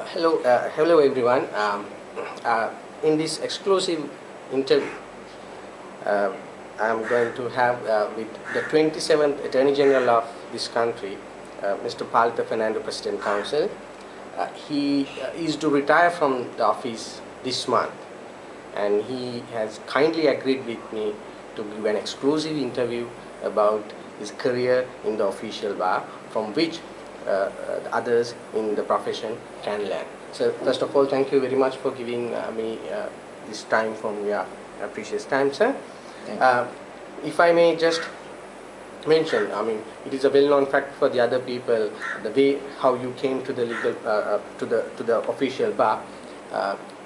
Hello everyone. Uh, in this exclusive interview, uh, I'm going to have with the 27th Attorney General of this country, Mr. Palitha Fernando, President Counsel. He is to retire from the office this month, and he has kindly agreed with me to give an exclusive interview about his career in the official bar, from which others in the profession can learn. So first of all, thank you very much for giving me this time from your precious time, sir. If I may just mention, it is a well-known fact for the other people, the way how you came to the legal to the official bar.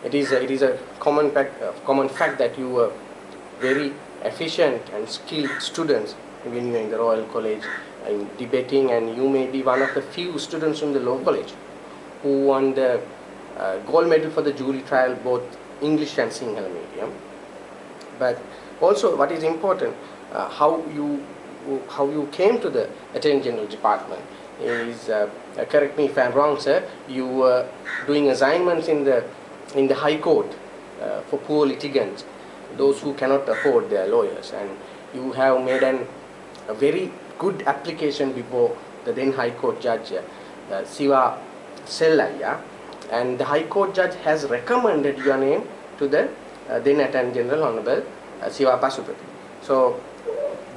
It is a common fact that you were very efficient and skilled students when you were in the Royal College in debating, and you may be one of the few students from the Law College who won the gold medal for the jury trial, both English and Sinhala medium. But also, what is important, how you came to the Attorney General Department is, correct me if I'm wrong, sir, you were doing assignments in the High Court for poor litigants, those who cannot afford their lawyers, and you have made a very good application before the then High Court Judge Siva Sellaya, and the High Court Judge has recommended your name to the then Attorney General Honorable Siva Pasupati. So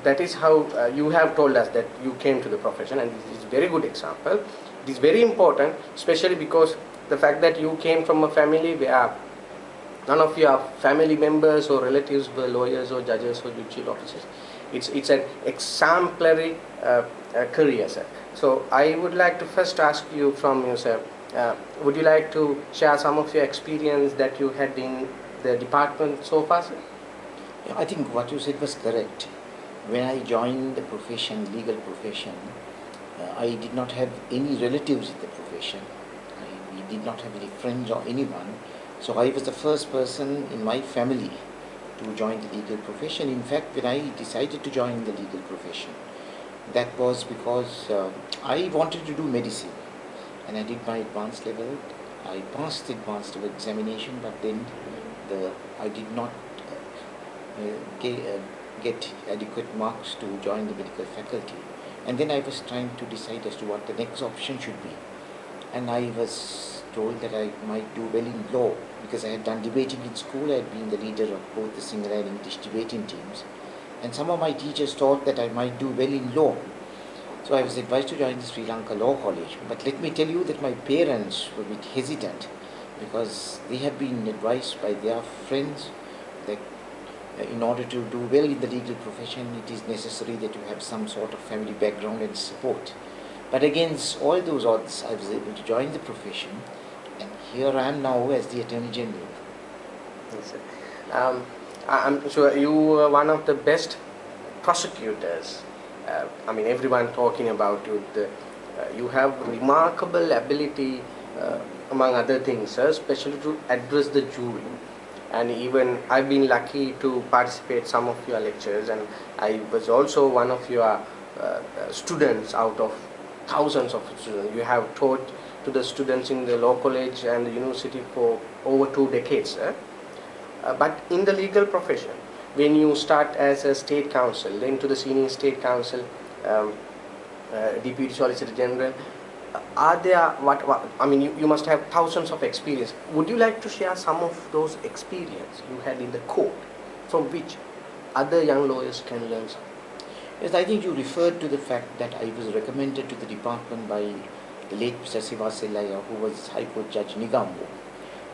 that is how you have told us that you came to the profession, and this is a very good example. It is very important, especially because the fact that you came from a family where none of your family members or relatives were lawyers or judges or judicial officers. It's an exemplary career, sir. So I would like to first ask you from you, sir, would you like to share some of your experience that you had in the department so far, sir? Yeah, I think what you said was correct. When I joined the profession, legal profession, I did not have any relatives in the profession. We did not have any friends or anyone. So I was the first person in my family to join the legal profession. In fact, when I decided to join the legal profession, that was because I wanted to do medicine, and I did my advanced level. I passed the advanced level examination, but then I did not get adequate marks to join the medical faculty. And then I was trying to decide as to what the next option should be. And I was told that I might do well in law because I had done debating in school. I had been the leader of both the Sinhala and English debating teams. And some of my teachers thought that I might do well in law. So I was advised to join the Sri Lanka Law College. But let me tell you that my parents were a bit hesitant because they had been advised by their friends that in order to do well in the legal profession, it is necessary that you have some sort of family background and support. But against all those odds, I was able to join the profession, and here I am now as the Attorney General. Yes, sir. I'm sure you were one of the best prosecutors. Everyone talking about you. You have remarkable ability, among other things, sir, especially to address the jury. And even I've been lucky to participate some of your lectures, and I was also one of your students out of thousands of students. You have taught to the students in the law college and the university for over 2 decades. But in the legal profession, when you start as a state counsel, then to the senior state counsel, deputy solicitor general, are there you must have thousands of experience. Would you like to share some of those experience you had in the court, from which other young lawyers can learn something? Yes, I think you referred to the fact that I was recommended to the department by the late Mr. Siva Sellaya, who was High Court Judge Nigambo.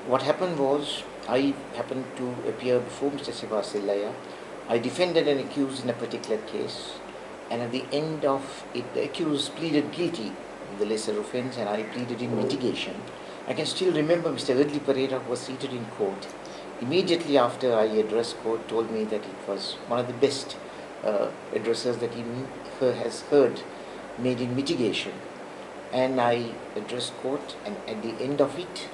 What happened was, I happened to appear before Mr. Siva Sellaya. I defended an accused in a particular case, and at the end of it, the accused pleaded guilty in the lesser offence, and I pleaded in mitigation. I can still remember Mr. Perera, who was seated in court. Immediately after I addressed court, told me that it was one of the best addresses that he has heard made in mitigation. And I addressed court, and at the end of it,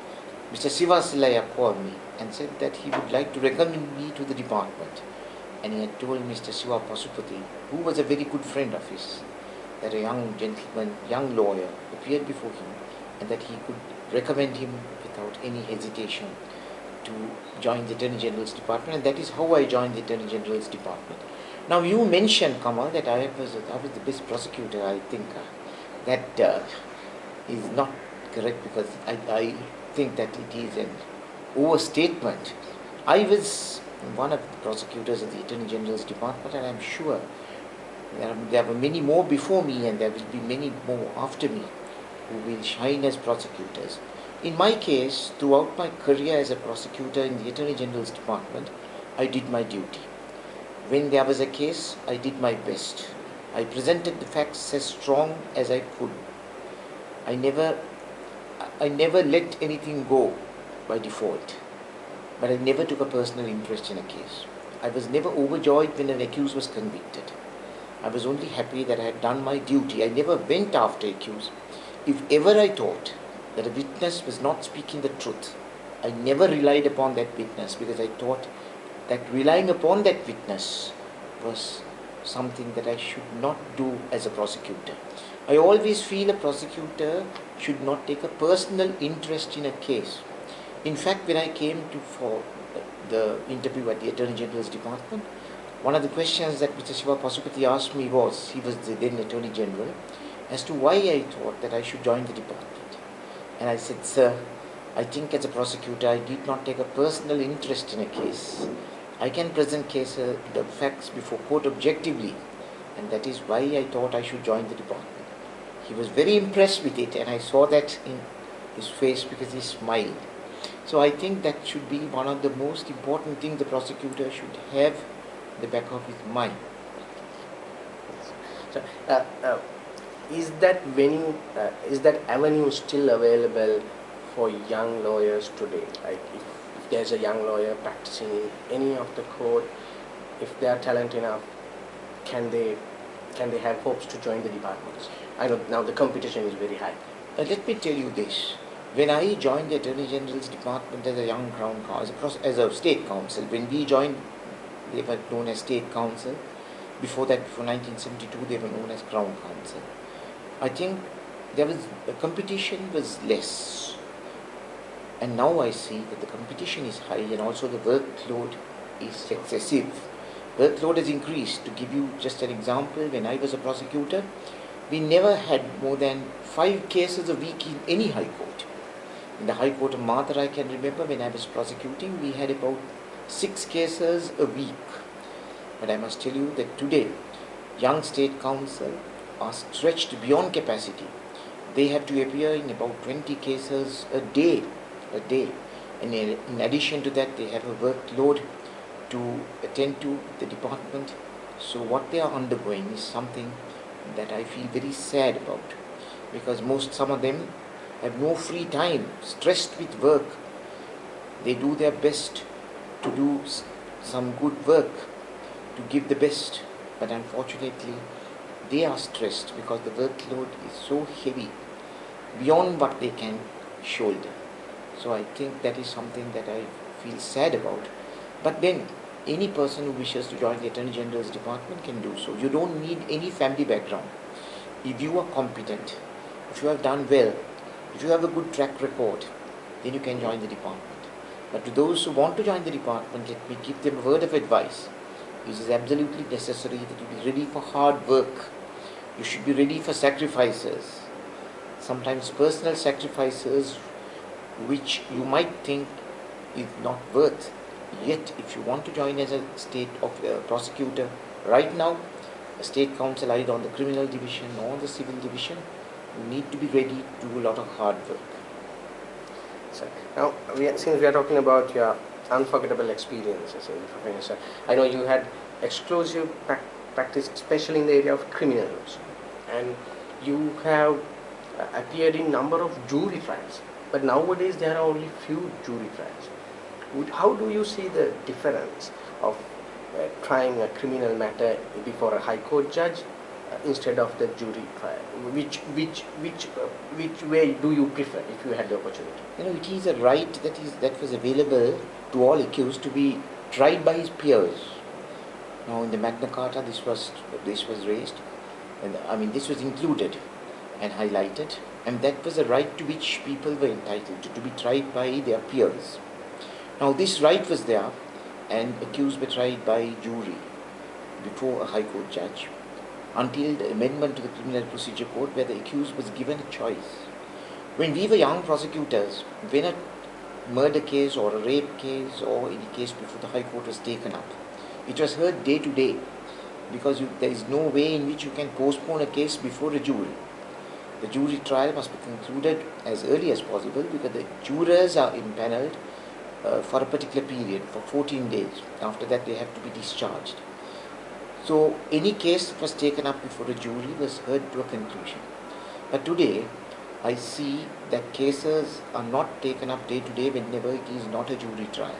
Mr. Siva Sellaya called me and said that he would like to recommend me to the department. And he had told Mr. Siva Pasupati, who was a very good friend of his, that a young gentleman, young lawyer, appeared before him and that he could recommend him without any hesitation to join the Attorney General's Department, and that is how I joined the Attorney General's Department. Now you mentioned, Kamal, that I was the best prosecutor. I think that is not correct, because I think that it is an overstatement. I was one of the prosecutors of the Attorney General's Department, and I am sure there were many more before me, and there will be many more after me who will shine as prosecutors. In my case, throughout my career as a prosecutor in the Attorney General's Department, I did my duty. When there was a case, I did my best. I presented the facts as strong as I could. I never let anything go by default, but I never took a personal interest in a case. I was never overjoyed when an accused was convicted. I was only happy that I had done my duty. I never went after accused. If ever I thought that a witness was not speaking the truth, I never relied upon that witness, because I thought that relying upon that witness was something that I should not do as a prosecutor. I always feel a prosecutor should not take a personal interest in a case. In fact, when I came for the interview at the Attorney General's Department, one of the questions that Mr. Shiva Pasupati asked me was, he was the then Attorney General, as to why I thought that I should join the department. And I said, sir, I think as a prosecutor I did not take a personal interest in a case. I can present the facts before court objectively, and that is why I thought I should join the department. He was very impressed with it, and I saw that in his face, because he smiled. So I think that should be one of the most important things the prosecutor should have in the back of his mind. So, is that avenue still available for young lawyers today? Like if there's a young lawyer practicing in any of the court, if they are talented enough, can they have hopes to join the departments? I know now the competition is very high. Let me tell you this. When I joined the Attorney General's Department as a young Crown Counsel, as a State Counsel, when we joined, they were known as State Counsel. Before that, before 1972, they were known as Crown Counsel. I think the competition was less. And now I see that the competition is high, and also the workload is excessive. Workload has increased. To give you just an example, when I was a prosecutor, we never had more than 5 cases a week in any high court. In the High Court of Mathura, I can remember when I was prosecuting, we had about 6 cases a week. But I must tell you that today, young State Counsel are stretched beyond capacity. They have to appear in about 20 cases a day. And in addition to that, they have a workload to attend to the department. So what they are undergoing is something that I feel very sad about, because some of them have no free time, stressed with work. They do their best to do some good work, to give the best, but unfortunately they are stressed because the workload is so heavy, beyond what they can shoulder. So I think that is something that I feel sad about. But then any person who wishes to join the Attorney General's Department can do so. You don't need any family background. If you are competent, if you have done well, if you have a good track record, then you can join the department. But to those who want to join the department, let me give them a word of advice. It is absolutely necessary that you be ready for hard work. You should be ready for sacrifices. Sometimes personal sacrifices which you might think is not worth. Yet if you want to join as a prosecutor right now, a State Counsel either on the criminal division or the civil division, you need to be ready to do a lot of hard work. So now, since we are talking about your unforgettable experiences in the profession, I know you had exclusive practice, especially in the area of criminal laws, and you have appeared in number of jury trials. But nowadays there are only few jury trials. How do you see the difference of trying a criminal matter before a High Court judge instead of the jury trial? Which way do you prefer if you had the opportunity? It is a right that was available to all accused to be tried by his peers. Now in the Magna Carta this was raised, and this was included and highlighted. and that was a right to which people were entitled to be tried by their peers. Now this right was there, and accused were tried by jury before a High Court judge until the amendment to the Criminal Procedure Code, where the accused was given a choice. When we were young prosecutors, when a murder case or a rape case or any case before the High Court was taken up, it was heard day to day, because there is no way in which you can postpone a case before a jury. The jury trial must be concluded as early as possible, because the jurors are impaneled for a particular period, for 14 days. After that they have to be discharged. So any case that was taken up before a jury was heard to a conclusion. But today I see that cases are not taken up day to day whenever it is not a jury trial.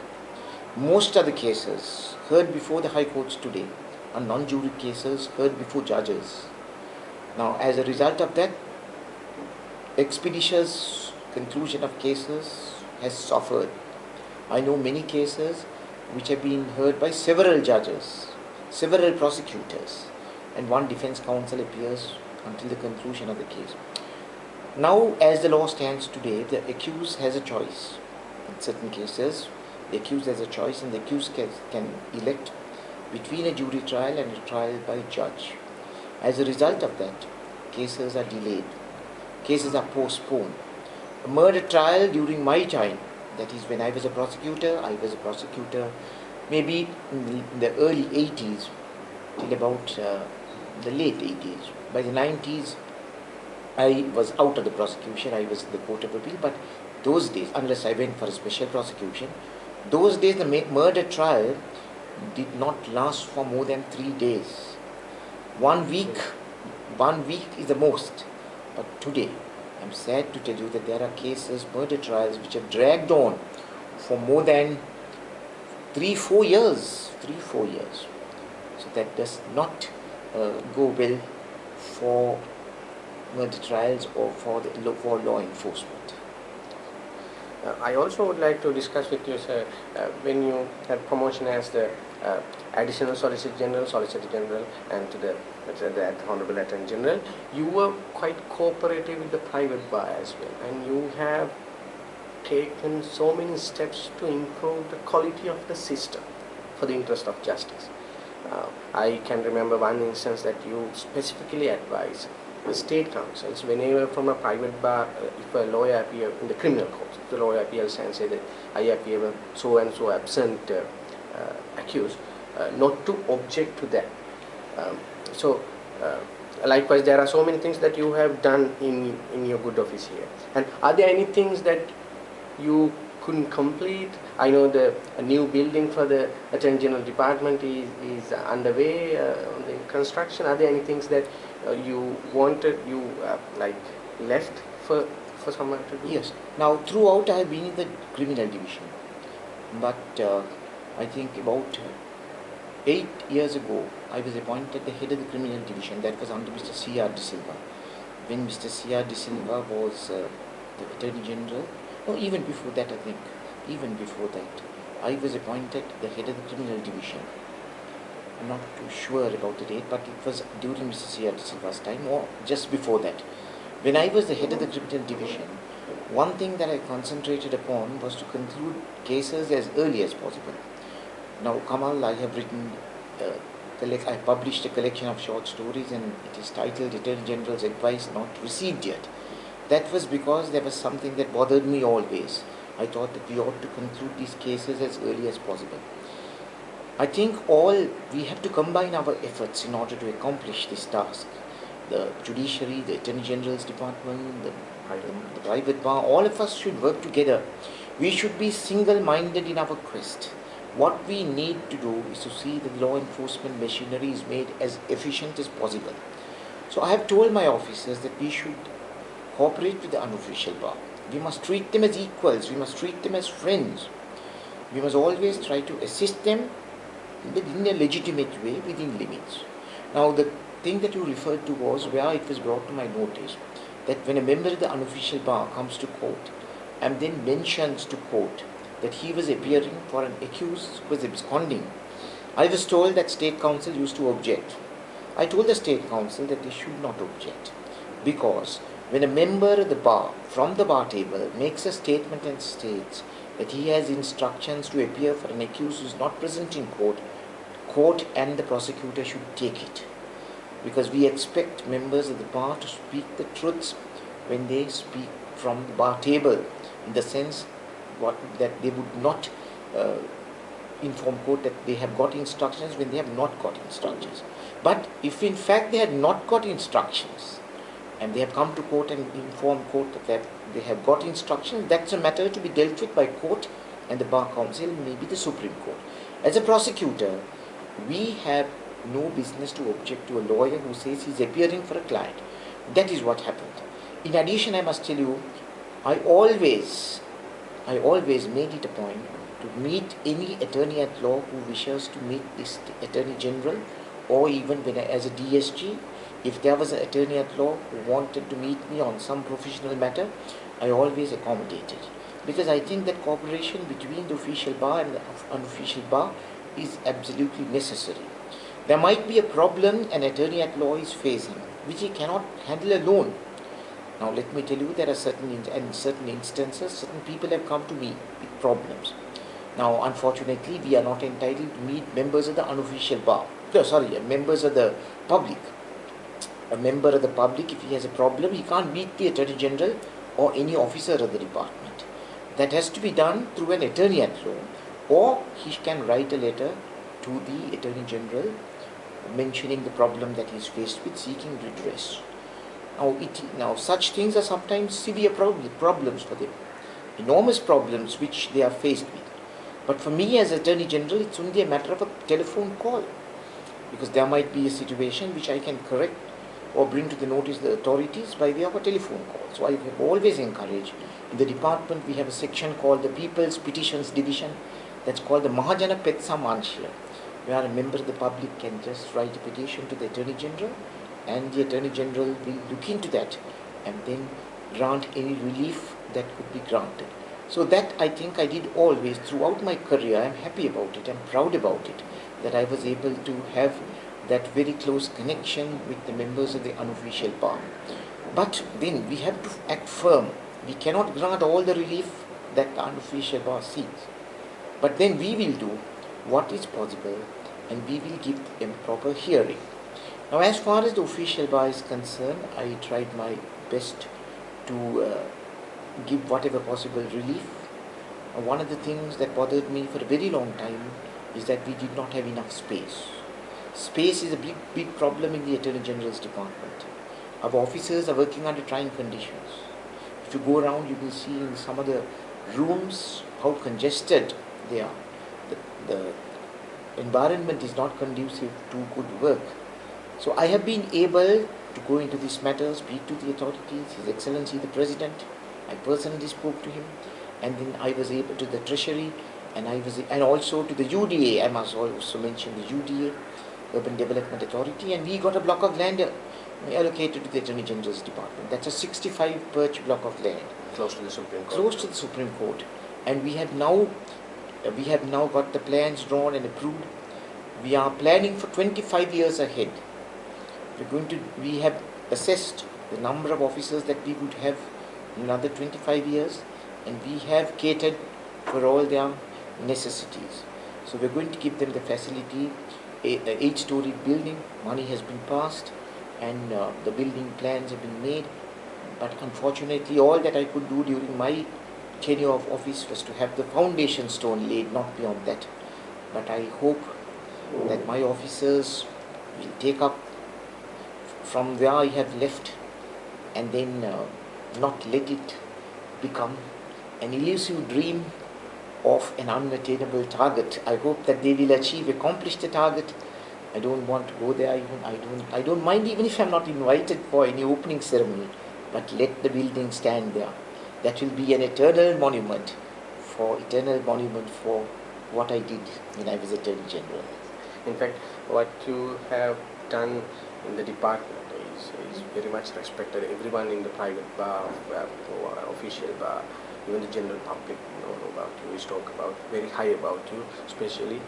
Most of the cases heard before the High Courts today are non-jury cases heard before judges. Now, as a result of that, expeditious conclusion of cases has suffered. I know many cases which have been heard by several judges, several prosecutors, and one defense counsel appears until the conclusion of the case. Now, as the law stands today, the accused has a choice. In certain cases, the accused has a choice, and the accused can elect between a jury trial and a trial by judge. As a result of that, cases are delayed, cases are postponed. A murder trial during my time, that is when I was a prosecutor maybe in the early 80s till about the late 80s. By the 90s, I was out of the prosecution, I was in the Court of Appeal, but those days, unless I went for a special prosecution, those days the murder trial did not last for more than 3 days. 1 week is the most. But today, I'm sad to tell you that there are cases, murder trials, which have dragged on for more than 3-4 years. So that does not go well for murder trials or for law enforcement. I also would like to discuss with you, sir, when you had promotion as the Additional Solicitor General, and to the Honorable Attorney General, you were quite cooperative with the private bar as well, and you have taken so many steps to improve the quality of the system for the interest of justice. I can remember one instance that you specifically advised the state councils, whenever from a private bar, if a lawyer appears in the criminal court, if the lawyer appears and says that I appear with so and so absent accused, not to object to that. Likewise, there are so many things that you have done in your good office here. And are there any things that you couldn't complete? I know a new building for the Attorney General Department is underway on the construction. Are there any things that you wanted, left for someone to do? Yes. Now, throughout I have been in the criminal division, but I think about 8 years ago, I was appointed the head of the criminal division. That was under Mr. C.R. De Silva. When Mr. C.R. De Silva was the Attorney General, or even before that, I think, I was appointed the head of the criminal division. I'm not too sure about the date, but it was during Mr. C.R. De Silva's time or just before that. When I was the head of the criminal division, one thing that I concentrated upon was to conclude cases as early as possible. Now, Kamal, I have written, I published a collection of short stories, and it is titled Attorney General's Advice Not Received Yet. That was because there was something that bothered me always. I thought that we ought to conclude these cases as early as possible. I think we have to combine our efforts in order to accomplish this task. The judiciary, the Attorney General's Department, the private bar, all of us should work together. We should be single-minded in our quest. What we need to do is to see that the law enforcement machinery is made as efficient as possible. So I have told my officers that we should cooperate with the unofficial bar. We must treat them as equals. We must treat them as friends. We must always try to assist them in a legitimate way within limits. Now, the thing that you referred to was where it was brought to my notice that when a member of the unofficial bar comes to court and then mentions to court that he was appearing for an accused who was absconding, I was told that State Council used to object. I told the State Council that they should not object, because When a member of the bar from the bar table makes a statement and states that he has instructions to appear for an accused who is not present in court, court and the prosecutor should take it. Because we expect members of the bar to speak the truths when they speak from the bar table, in the sense that they would not inform court that they have got instructions when they have not got instructions. But if in fact they had not got instructions and they have come to court and informed court that they have got instructions, that's a matter to be dealt with by court and the bar council, maybe the Supreme Court. As a prosecutor, we have no business to object to a lawyer who says he's appearing for a client. That is what happened. In addition, I must tell you, I always made it a point to meet any attorney at law who wishes to meet this Attorney General, or even when as a DSG, if there was an attorney at law who wanted to meet me on some professional matter, I always accommodated. Because I think that cooperation between the official bar and the unofficial bar is absolutely necessary. There might be a problem an attorney at law is facing, which he cannot handle alone. Now let me tell you, there are certain instances, certain people have come to me with problems. Now unfortunately, we are not entitled to meet members of the unofficial bar. Members of the public. A member of the public, if he has a problem, he can't meet the Attorney General or any officer of the department. That has to be done through an attorney at law, or he can write a letter to the Attorney General mentioning the problem that he is faced with, seeking redress. Now such things are sometimes severe problems for them, enormous problems which they are faced with. But for me as Attorney General, it's only a matter of a telephone call, because there might be a situation which I can correct or bring to the notice of the authorities by way of a telephone call. So I have always encouraged. In the department, we have a section called the People's Petitions Division, that's called the Mahajana Petsa Manshya, where a member of the public can just write a petition to the Attorney General, and the Attorney General will look into that and then grant any relief that could be granted. So that I think I did always throughout my career. I am happy about it, I am proud about it, that I was able to have that very close connection with the members of the unofficial bar. But then we have to act firm. We cannot grant all the relief that the unofficial bar seeks. But then we will do what is possible and we will give them proper hearing. Now as far as the official bar is concerned, I tried my best to give whatever possible relief. One of the things that bothered me for a very long time is that we did not have enough space. Space is a big problem in the Attorney General's department. Our officers are working under trying conditions. If you go around, you will see in some of the rooms how congested they are. The environment is not conducive to good work. So I have been able to go into this matter, speak to the authorities, His Excellency the President. I personally spoke to him, and then I was able to the Treasury, and also to the UDA. I must also mention the UDA, Urban Development Authority, and we got a block of land allocated to the Attorney General's department. That's a 65 perch block of land, close to the Supreme Court. Close to the Supreme Court, and we have now got the plans drawn and approved. We are planning for 25 years ahead. We have assessed the number of officers that we would have in another 25 years, and we have catered for all their necessities. So we're going to give them the facility, an 8-story building. Money has been passed and the building plans have been made. But unfortunately, all that I could do during my tenure of office was to have the foundation stone laid, not beyond that. But I hope that my officers will take up from where I have left, and then not let it become an elusive dream of an unattainable target. I hope that they will accomplish the target. I don't want to go there. I don't mind even if I'm not invited for any opening ceremony, but let the building stand there. That will be an eternal monument for what I did when I was Attorney General. In fact, what you have done in the department is very much respected. Everyone in the private bar, official bar, even the general public know about you, is talk about very high about you, especially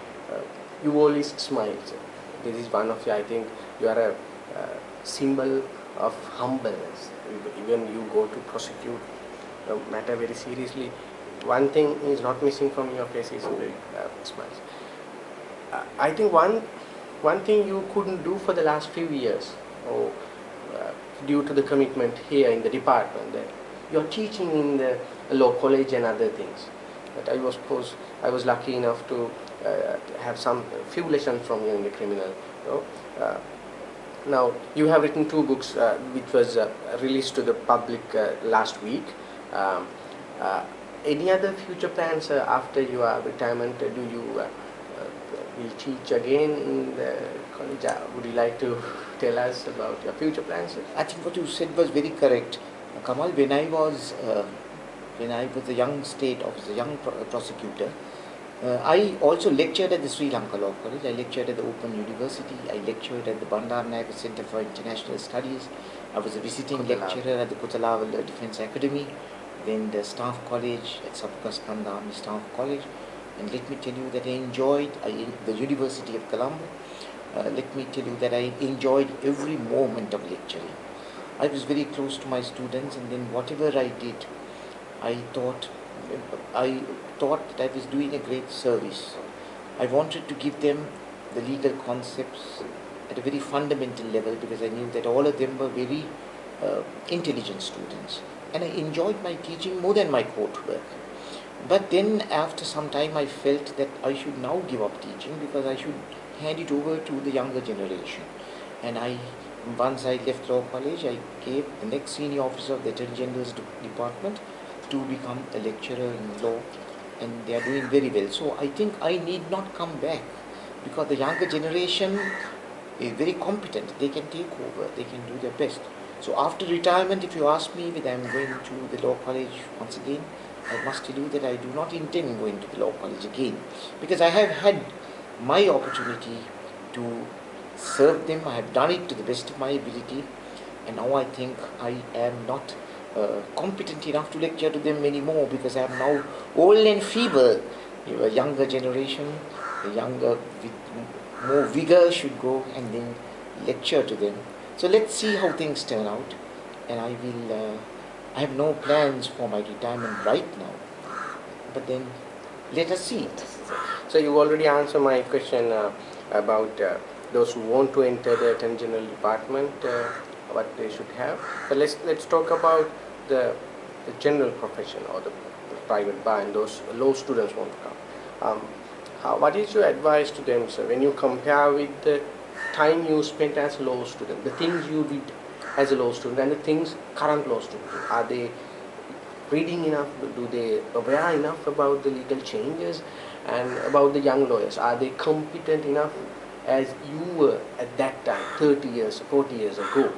you always smile. This is one of you. I think you are a symbol of humbleness. Even you go to prosecute the matter very seriously, one thing is not missing from your face is very smiles. I think one thing you couldn't do for the last few years, or due to the commitment here in the department, that you're teaching in the law college and other things. But I was lucky enough to have some few lessons from you in the criminal. Now you have written 2 books, which was released to the public last week. Um, any other future plans after your retirement? Do you will teach again in the college? Would you like to tell us about your future plans? I think what you said was very correct. Kamal, when I was a young state officer, young prosecutor, I also lectured at the Sri Lanka Law College. I lectured at the Open University. I lectured at the Bandaranaike Center for International Studies. I was a visiting lecturer at the Kuthalawala Defence Academy, then the Staff College at Sapukaskanda Army Staff College. And let me tell you that I enjoyed the University of Colombo. Let me tell you that I enjoyed every moment of lecturing. I was very close to my students, and then whatever I did, I thought that I was doing a great service. I wanted to give them the legal concepts at a very fundamental level, because I knew that all of them were very intelligent students, and I enjoyed my teaching more than my court work. But then after some time I felt that I should now give up teaching, because I should hand it over to the younger generation. And once I left law college, I gave the next senior officer of the Attorney General's department to become a lecturer in law, and they are doing very well. So I think I need not come back, because the younger generation is very competent. They can take over, they can do their best. So after retirement, if you ask me whether I am going to the law college once again, I must tell you that I do not intend going to the law college again, because I have had my opportunity to serve them. I have done it to the best of my ability, and now I think I am not competent enough to lecture to them anymore, because I am now old and feeble. A younger generation, a younger with more vigor should go and then lecture to them. So let's see how things turn out, and I have no plans for my retirement right now, but then let us see. So you already answered my question about those who want to enter the Attorney General Department, what they should have. But let's talk about the general profession, or the private bar, and those law students want to come. What is your advice to them, sir, when you compare with the time you spent as a law student, the things you did as a law student and the things current law students do? Are they reading enough? Do they aware enough about the legal changes and about the young lawyers? Are they competent enough as you were at that time, 30 years, 40 years ago?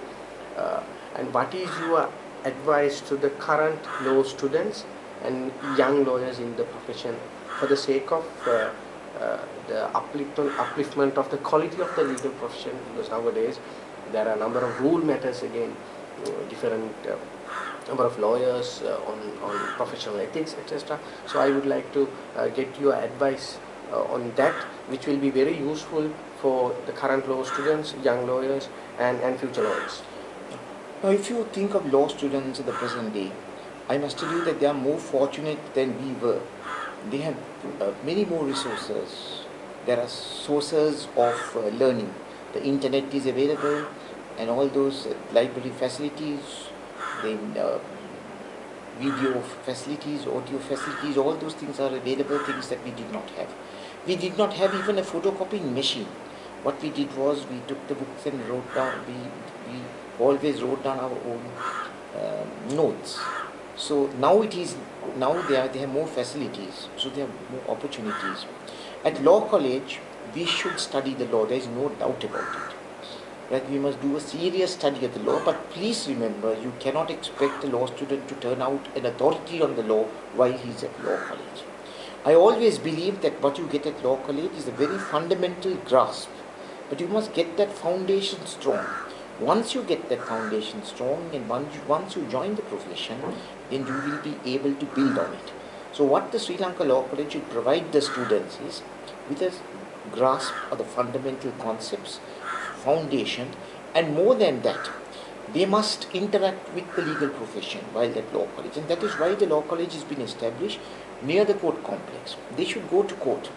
And what is your advice to the current law students and young lawyers in the profession, for the sake of the upliftment of the quality of the legal profession? Because nowadays there are a number of rule matters again, different number of lawyers on professional ethics, etc. So I would like to get your advice on that, which will be very useful for the current law students, young lawyers, and future lawyers. Now, if you think of law students in the present day, I must tell you that they are more fortunate than we were. They have many more resources. There are sources of learning. The internet is available, and all those library facilities, then video facilities, audio facilities, all those things are available, things that we did not have. We did not have even a photocopying machine. What we did was we took the books and wrote down, we always wrote down our own notes. So now they have more facilities, so they have more opportunities. At law college, we should study the law, there is no doubt about it. Right? We must do a serious study of the law, but please remember, you cannot expect a law student to turn out an authority on the law while he is at law college. I always believe that what you get at law college is a very fundamental grasp, but you must get that foundation strong. Once you get that foundation strong, and once you join the profession, then you will be able to build on it. So what the Sri Lanka Law College should provide the students is with a grasp of the fundamental concepts, foundation, and more than that, they must interact with the legal profession while at law college, and that is why the law college has been established near the court complex. They should go to court.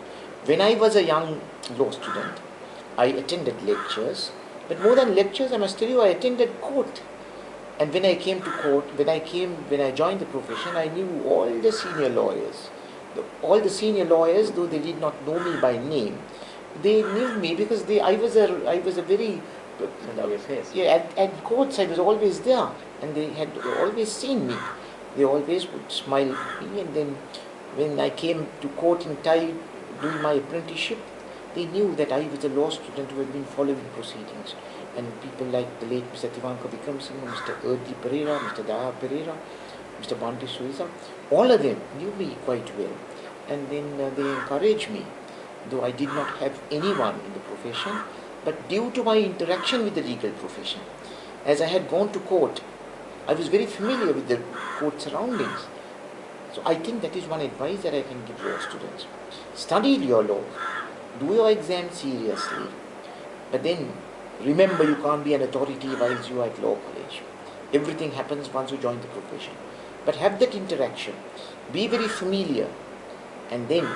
When I was a young law student, I attended lectures, but more than lectures, I must tell you, I attended court. And when I came to court, when I joined the profession, I knew all the senior lawyers. All the senior lawyers, though they did not know me by name, they knew me because I was a very at courts I was always there, and they had always seen me. They always would smile at me, and then when I came to court in tie doing my apprenticeship, they knew that I was a law student who had been following proceedings. And people like the late Mr. Vikram Singh, Mr. Perera, Mr. Daya Perera, Mr. Bante Suiza, all of them knew me quite well. And then they encouraged me, though I did not have anyone in the profession, but due to my interaction with the legal profession, as I had gone to court, I was very familiar with the court surroundings. So I think that is one advice that I can give law students. Study your law, do your exam seriously, but then remember you can't be an authority while you are at law college. Everything happens once you join the profession. But have that interaction, be very familiar, and then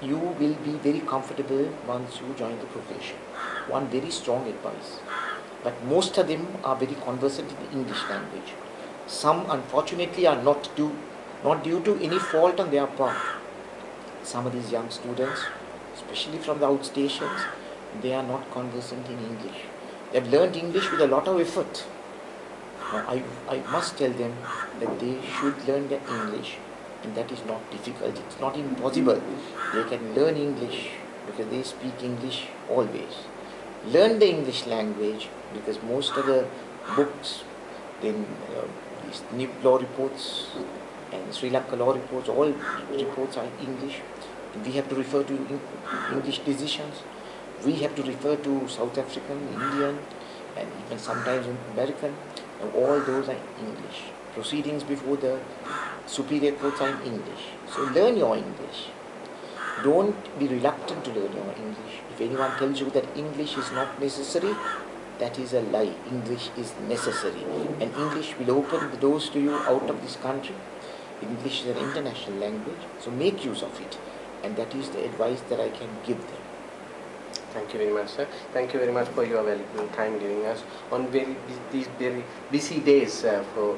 you will be very comfortable once you join the profession. One very strong advice. But most of them are very conversant in the English language. Some unfortunately are not due to any fault on their part. Some of these young students, especially from the outstations, they are not conversant in English. They have learned English with a lot of effort. Now, I must tell them that they should learn the English, and that is not difficult. It's not impossible. They can learn English because they speak English always. Learn the English language because most of the books, then these NIP law reports and Sri Lanka law reports, all reports are English. We have to refer to English decisions. We have to refer to South African, Indian, and even sometimes American. And all those are English. Proceedings before the superior courts are in English. So learn your English. Don't be reluctant to learn your English. If anyone tells you that English is not necessary, that is a lie. English is necessary. And English will open the doors to you out of this country. English is an international language, so make use of it. And that is the advice that I can give them. Thank you very much, sir. Thank you very much for your valuable time giving us on these very busy days for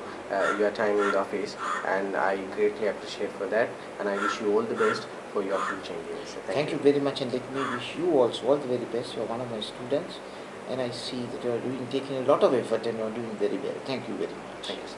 your time in the office, and I greatly appreciate for that, and I wish you all the best for your future endeavors. Thank you very much, and let me wish you also all the very best. You are one of my students, and I see that you are taking a lot of effort and you are doing very well. Thank you very much. Thank you, sir.